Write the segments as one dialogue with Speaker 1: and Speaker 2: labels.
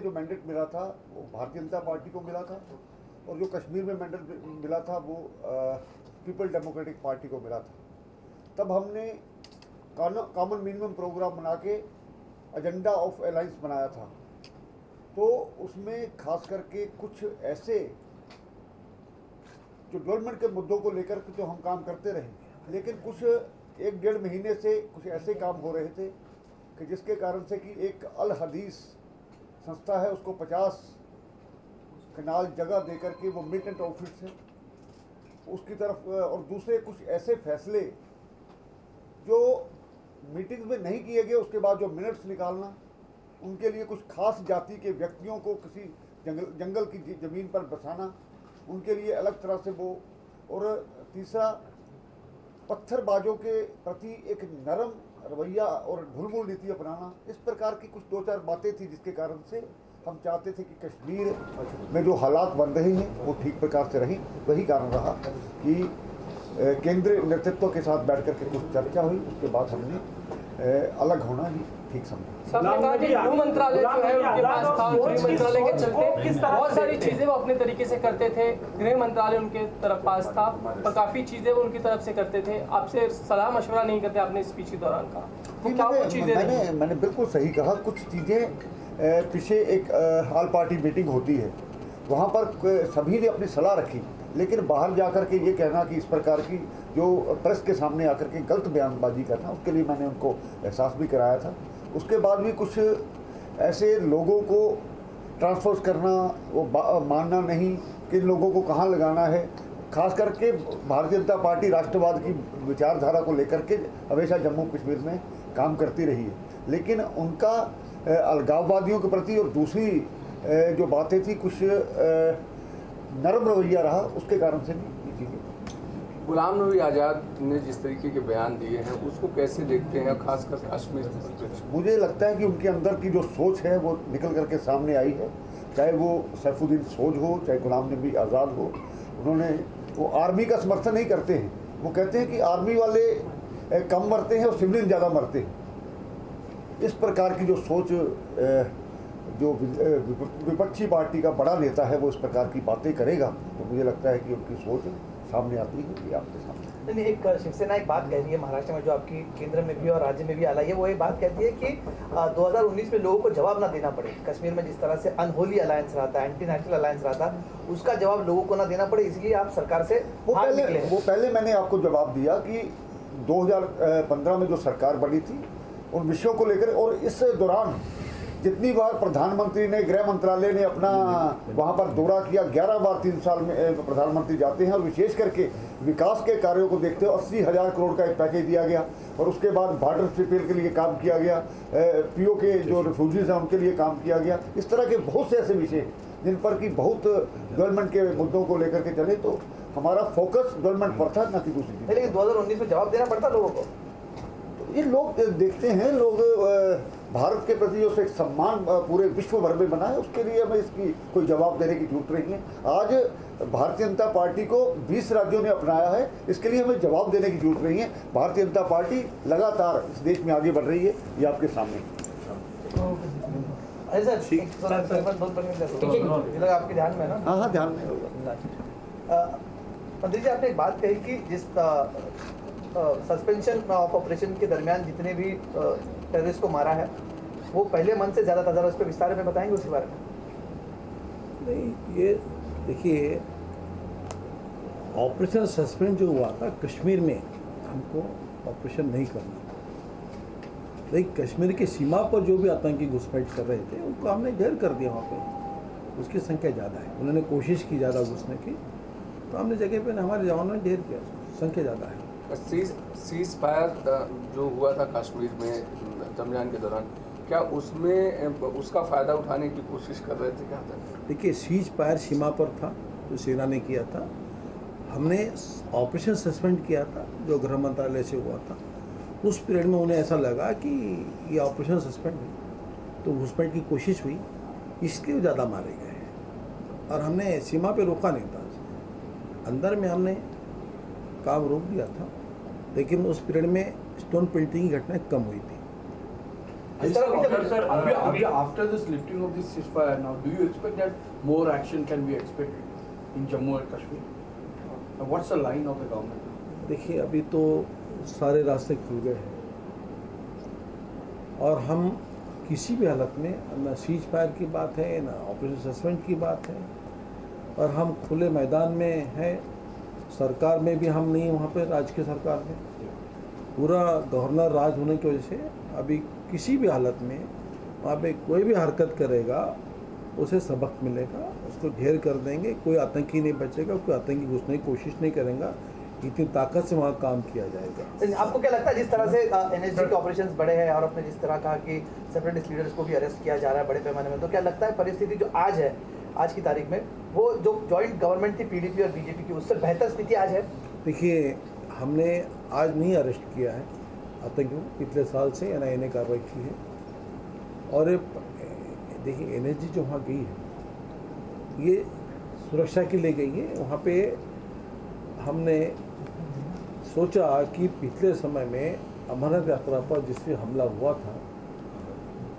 Speaker 1: जो मैंडेट मिला था वो भारतीय जनता पार्टी को मिला था, और जो कश्मीर में मैंडेट मिला था वो पीपल डेमोक्रेटिक पार्टी को मिला था। तब हमने कॉमन मिनिमम प्रोग्राम बना के एजेंडा ऑफ अलायंस बनाया था। तो उसमें खास करके कुछ ऐसे जो डेवलपमेंट के मुद्दों को लेकर के तो हम काम करते रहे, लेकिन कुछ 1-1.5 महीने से कुछ ऐसे काम हो रहे थे कि जिसके कारण से कि एक अल हदीस संस्था है उसको 50 कनाल जगह देकर के वो मिलिटेंट आउटफिट्स है उसकी तरफ, और दूसरे कुछ ऐसे फैसले जो मीटिंग्स में नहीं किए गए, उसके बाद जो मिनट्स निकालना, उनके लिए कुछ खास जाति के व्यक्तियों को किसी जंगल की ज़मीन पर बसाना, उनके लिए अलग तरह से वो, और तीसरा पत्थरबाजों के प्रति एक नरम रवैया और ढुलमुल नीति अपनाना। इस प्रकार की कुछ 2-4 बातें थी जिसके कारण से हम चाहते थे कि कश्मीर में जो हालात बन रहे हैं वो ठीक प्रकार से रहें। वही कारण रहा कि केंद्रीय नेतृत्व के साथ बैठ करके कुछ चर्चा हुई, उसके बाद हमने अलग होना ही ठीक समझा।
Speaker 2: सबने कहा कि गृह मंत्रालय जो है उनके पास था, गृह मंत्रालय के चलते बहुत सारी चीजें वो अपने तरीके से करते थे, गृह मंत्रालय उनके तरफ पास था और काफी चीजें वो उनकी तरफ से करते थे। आपसे सलाह मशवरा नहीं करते, आपने स्पीच के दौरान कहा तो क्या वो चीजें?
Speaker 1: मैंने बिल्कुल सही कहा। कुछ चीजें पीछे एक ऑल पार्टी मीटिंग होती है, वहाँ पर सभी ने अपनी सलाह रखी, लेकिन बाहर जाकर के ये कहना कि इस प्रकार की जो प्रेस के सामने आकर के गलत बयानबाजी करना, उसके लिए मैंने उनको एहसास भी कराया था। उसके बाद भी कुछ ऐसे लोगों को ट्रांसफर करना, वो मानना नहीं कि लोगों को कहाँ लगाना है। खास करके भारतीय जनता पार्टी राष्ट्रवाद की विचारधारा को लेकर के हमेशा जम्मू कश्मीर में काम करती रही है, लेकिन उनका अलगाववादियों के प्रति और दूसरी जो बातें थी कुछ नरम रवैया रहा, उसके कारण से भी चीज़ें।
Speaker 3: गुलाम नबी आज़ाद ने जिस तरीके के बयान दिए हैं उसको कैसे देखते हैं, खासकर कश्मीर?
Speaker 1: मुझे लगता है कि उनके अंदर की जो सोच है वो निकल करके सामने आई है, चाहे वो सैफुद्दीन सोज हो, चाहे गुलाम नबी आज़ाद हो। उन्होंने वो आर्मी का समर्थन नहीं करते हैं, वो कहते हैं कि आर्मी वाले कम मरते हैं और सिविलियन ज़्यादा मरते हैं। इस प्रकार की जो सोच जो विपक्षी पार्टी का बड़ा नेता है वो इस प्रकार की बातें करेगा, तो मुझे लगता है कि उनकी सोच सामने आती है कि आपके सामने।
Speaker 4: नहीं, एक शिवसेना एक बात कह रही है महाराष्ट्र में, जो आपकी केंद्र में भी और राज्य में भी आ रही है, वो ये बात कहती है कि 2019 में लोगों को जवाब ना देना पड़े। कश्मीर में जिस तरह से अनहोली अलायंस रहा था, एंटी नेशनल अलायंस रहा था, उसका जवाब लोगों को ना देना पड़े, इसलिए आप सरकार से
Speaker 1: वो पहले मैंने आपको जवाब दिया कि 2015 में जो सरकार बनी थी उन विषयों को लेकर, और इस दौरान जितनी बार प्रधानमंत्री ने, गृह मंत्रालय ने अपना वहाँ पर दौरा किया, 11 बार 3 साल में प्रधानमंत्री जाते हैं, और विशेष करके विकास के कार्यों को देखते हुए 80,000 करोड़ का एक पैकेज दिया गया, और उसके बाद बॉर्डर रिपेयर के लिए काम किया गया, पीओ के जो रिफ्यूजीज हैं उनके लिए काम किया गया। इस तरह के बहुत से ऐसे विषय जिन पर कि बहुत डेवलपमेंट के मुद्दों को लेकर के चले, तो हमारा फोकस डेवलपमेंट पर था, न कि दूसरी चीज़।
Speaker 4: लेकिन 2019 में जवाब देना पड़ता लोगों को।
Speaker 1: ये लोग देखते हैं, लोग भारत के प्रति जो एक सम्मान पूरे विश्व भर में बना है, उसके लिए हमें इसकी कोई जवाब देने की जरूरत नहीं है। आज भारतीय जनता पार्टी को 20 राज्यों ने अपनाया है, इसके लिए हमें जवाब देने की जरूरत नहीं है। भारतीय जनता पार्टी लगातार इस देश में आगे बढ़ रही है, ये आपके सामने।
Speaker 4: आपके ध्यान में ना?
Speaker 1: हाँ, ध्यान में होगा।
Speaker 4: मंत्री जी, आपने एक बात कही कि जिस सस्पेंशन ऑफ ऑपरेशन के दरमियान जितने भी टेररिस्ट को मारा है वो पहले मन से ज़्यादा था। ज़रा उस पर विस्तार में बताएंगे उसके बारे में?
Speaker 5: नहीं, ये देखिए, ऑपरेशन सस्पेंड जो हुआ था कश्मीर में, हमको ऑपरेशन नहीं करना, लेकिन कश्मीर की सीमा पर जो भी आतंकी घुसपैठ कर रहे थे उनको हमने घेर कर दिया। वहाँ पे उसकी संख्या ज़्यादा है, उन्होंने कोशिश की ज़्यादा घुसने की, तो हमने जगह पे हमारे जवानों ने घेर किया, संख्या ज़्यादा है।
Speaker 3: सीज फायर जो हुआ था कश्मीर में रमजान के दौरान, क्या उसमें उसका फ़ायदा उठाने की कोशिश कर रहे थे क्या?
Speaker 5: देखिए, सीज फायर सीमा पर था जो सेना ने किया था, हमने ऑपरेशन सस्पेंड किया था जो गृह मंत्रालय से हुआ था। उस पीरियड में उन्हें ऐसा लगा कि ये ऑपरेशन सस्पेंड है तो घुसपैठ की कोशिश हुई, इसलिए ज़्यादा मारे गए, और हमने सीमा पे रोका नहीं था। अंदर में हमने काम रोक दिया था, लेकिन उस पीरियड में स्टोन पेल्टिंग की घटनाएं कम हुई थी।
Speaker 4: इस तरह की
Speaker 6: Sir, after this lifting of this ceasefire now, do you expect that more action can be expected in Jammu and Kashmir? What's the line of the government?
Speaker 5: देखिए, अभी तो सारे रास्ते खुल गए हैं और हम किसी भी हालत में ना सीज फायर की बात है ना ऑपरेशन सस्पेंड की बात है, और हम खुले मैदान में हैं। सरकार में भी हम नहीं, वहाँ पे राज्य की सरकार में पूरा गवर्नर राज होने की वजह से अभी किसी भी हालत में वहाँ पे कोई भी हरकत करेगा उसे सबक मिलेगा, उसको ढेर कर देंगे। कोई आतंकी नहीं बचेगा, कोई आतंकी घुसने की कोशिश नहीं करेगा। इतनी ताकत से वहाँ काम किया जाएगा।
Speaker 4: आपको क्या लगता है जिस तरह से एनएसजी के ऑपरेशंस बढ़े हैं और आपने जिस तरह कहा कि सेपरेटिस्ट लीडर्स को भी अरेस्ट किया जा रहा है बड़े पैमाने में, तो क्या लगता है परिस्थिति जो आज है, आज की तारीख में, वो जो जॉइंट गवर्नमेंट थी पीडीपी और बीजेपी की, उससे बेहतर स्थिति आज है?
Speaker 5: देखिए, हमने आज नहीं अरेस्ट किया है आतंकियों, पिछले साल से एनआईए ने कार्रवाई की है। और देखिए, एनएसजी जो वहाँ गई है ये सुरक्षा के लिए गई है। वहाँ पे हमने सोचा कि पिछले समय में अमरनाथ यात्रा पर जिससे हमला हुआ था,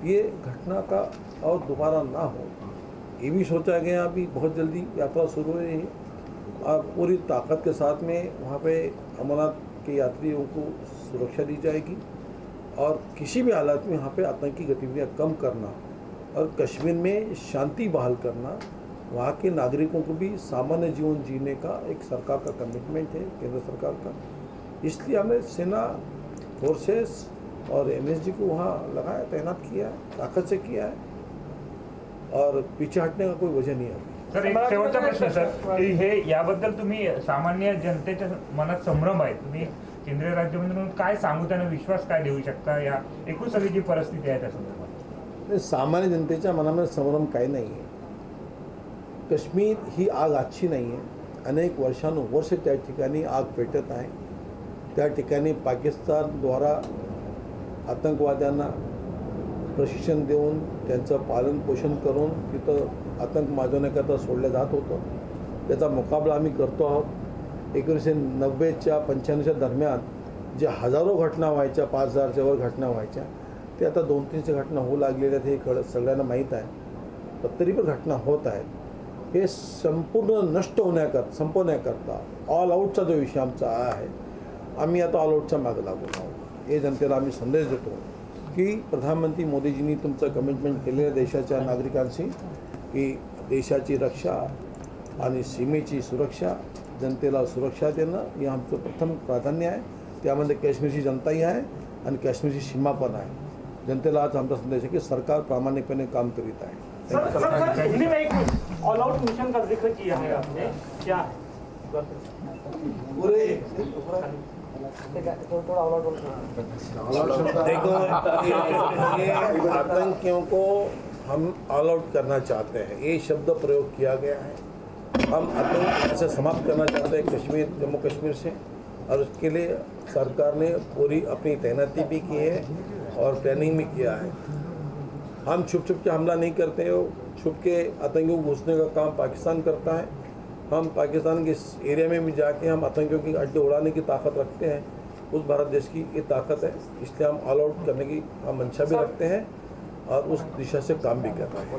Speaker 5: ये घटना का और दोबारा ना हो, ये भी सोचा गया। अभी बहुत जल्दी यात्रा शुरू हो रही है और पूरी ताकत के साथ में वहाँ पे अमरनाथ के यात्रियों को सुरक्षा दी जाएगी और किसी भी हालत में यहाँ पे आतंकी गतिविधियाँ कम करना और कश्मीर में शांति बहाल करना, वहाँ के नागरिकों को भी सामान्य जीवन जीने का एक सरकार का कमिटमेंट है, केंद्र सरकार का। इसलिए हमने सेना फोर्सेस और एनएसजी को वहाँ लगाया, तैनात किया है, ताकत से किया है और पीछे हटने का कोई वजह नहीं है।
Speaker 7: सर, एक शेवटचा प्रश्न सर, हे याबद्दल तुम्ही सामान्य जनतेच्या मनात संभ्रम आहे, तुम्ही केंद्रीय राज्यमंत्री म्हणून काय सांगू, त्यांना विश्वास काय देऊ शकता या एकूण सगळी जी परिस्थिती आहे त्या संदर्भात?
Speaker 5: सामान्य जनतेच्या मनामध्ये संभ्रम काही नाही आहे। काश्मीर ही आग आजची नाही आहे, अनेक वर्षानुवर्षे त्या ठिकाणी आग पेटत आहे। त्या ठिकाणी पाकिस्तानद्वारा आतंकवाद्यांना प्रशिक्षण देऊन त्यांचं पालन पोषण करून तिथं आतंक माजवण्याकरता सोडलं जात होतं। त्याचा मुकाबला आम्ही करतो आहोत। 1990च्या 95च्या दरम्यान जे हजारो घटना व्हायच्या, 5000च्या वर घटना व्हायच्या, ते आता 200-300 घटना होऊ लागलेल्या आहेत, हे सगळ्यांना माहीत आहे। पण तरी पण घटना होत आहेत। हे संपूर्ण नष्ट होण्याकरता, संपवण्याकरता ऑल आउटचा जो विषय आमचा आहे, आम्ही आता ऑल आउटच्या मागे लागून आहोत। हे जनतेला आम्ही संदेश देतो की प्रधानमंत्री मोदीजींनी तुमचं कमिटमेंट केलेलं देशाच्या नागरिकांशी की देशाची रक्षा आणि सीमेची सुरक्षा, जनतेला सुरक्षा देणं हे आमचं प्रथम प्राधान्य आहे। त्यामध्ये काश्मीरची जनताही आहे आणि काश्मीरची सीमा पण आहे। जनतेला आज आमचा संदेश आहे की सरकार प्रामाणिकपणे काम करीत आहे।
Speaker 8: सर, हिंदी में एक ऑल आउट मिशन का जिक्र किया है आपने, क्या है?
Speaker 5: पूरे देखो, ये आतंकियों को हम ऑल आउट करना चाहते हैं, ये शब्द प्रयोग किया गया है। हम आतंक से समाप्त करना चाहते हैं कश्मीर, जम्मू कश्मीर से, और उसके लिए सरकार ने पूरी अपनी तैनाती भी की है और प्लानिंग भी किया है। हम छुप के हमला नहीं करते हो, छुप के आतंकियों को घुसने का काम पाकिस्तान करता है। हम पाकिस्तान के इस एरिया में भी जाके हम आतंकियों की अड्डे उड़ाने की ताकत रखते हैं। उस भारत देश की ये ताकत है, इसलिए हम ऑल आउट करने की हम मंशा भी रखते हैं और उस दिशा से काम भी कर रहे हैं।